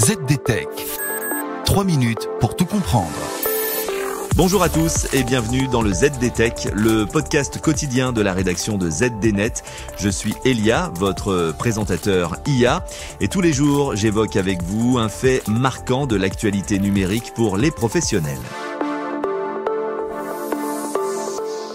ZDTech. 3 minutes pour tout comprendre. Bonjour à tous et bienvenue dans le ZDTech, le podcast quotidien de la rédaction de ZDNet. Je suis Elia, votre présentateur IA, et tous les jours j'évoque avec vous un fait marquant de l'actualité numérique pour les professionnels.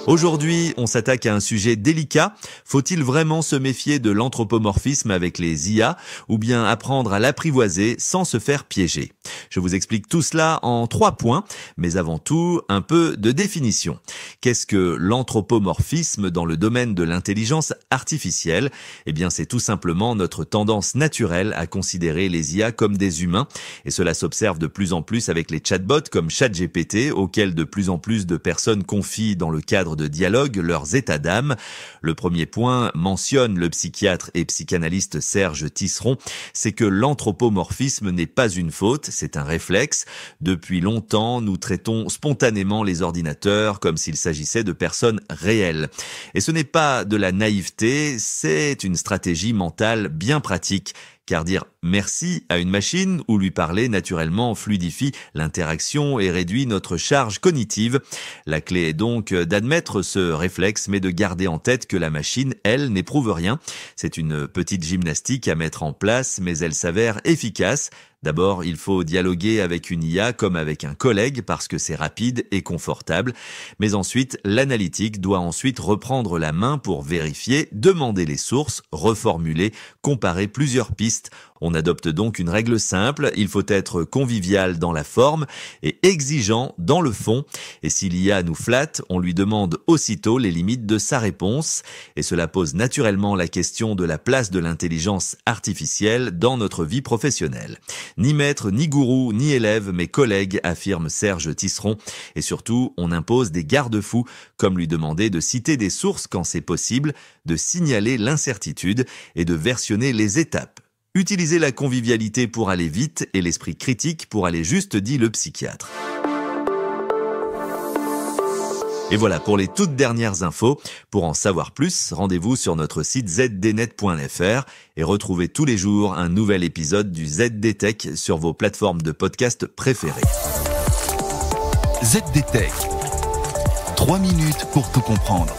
Aujourd'hui, on s'attaque à un sujet délicat. Faut-il vraiment se méfier de l'anthropomorphisme avec les IA ou bien apprendre à l'apprivoiser sans se faire piéger? Je vous explique tout cela en 3 points, mais avant tout, un peu de définition. Qu'est-ce que l'anthropomorphisme dans le domaine de l'intelligence artificielle? Eh bien, c'est tout simplement notre tendance naturelle à considérer les IA comme des humains, et cela s'observe de plus en plus avec les chatbots comme ChatGPT, auxquels de plus en plus de personnes confient dans le cadre de dialogue leurs états d'âme. Le premier point mentionne le psychiatre et psychanalyste Serge Tisseron, c'est que l'anthropomorphisme n'est pas une faute, c'est un réflexe. Depuis longtemps, nous traitons spontanément les ordinateurs comme s'il s'agissait de personnes réelles. Et ce n'est pas de la naïveté, c'est une stratégie mentale bien pratique. Car dire merci à une machine ou lui parler naturellement fluidifie l'interaction et réduit notre charge cognitive. La clé est donc d'admettre ce réflexe, mais de garder en tête que la machine, elle, n'éprouve rien. C'est une petite gymnastique à mettre en place, mais elle s'avère efficace. D'abord, il faut dialoguer avec une IA comme avec un collègue parce que c'est rapide et confortable. Mais ensuite, l'analytique doit ensuite reprendre la main pour vérifier, demander les sources, reformuler, comparer plusieurs pistes. On adopte donc une règle simple, il faut être convivial dans la forme et exigeant dans le fond. Et si l'IA nous flatte, on lui demande aussitôt les limites de sa réponse. Et cela pose naturellement la question de la place de l'intelligence artificielle dans notre vie professionnelle. Ni maître, ni gourou, ni élève, mais collègues, affirme Serge Tisseron. Et surtout, on impose des garde-fous, comme lui demander de citer des sources quand c'est possible, de signaler l'incertitude et de versionner les étapes. Utilisez la convivialité pour aller vite et l'esprit critique pour aller juste, dit le psychiatre. Et voilà pour les toutes dernières infos. Pour en savoir plus, rendez-vous sur notre site zdnet.fr et retrouvez tous les jours un nouvel épisode du ZDTech sur vos plateformes de podcast préférées. ZDTech. 3 minutes pour tout comprendre.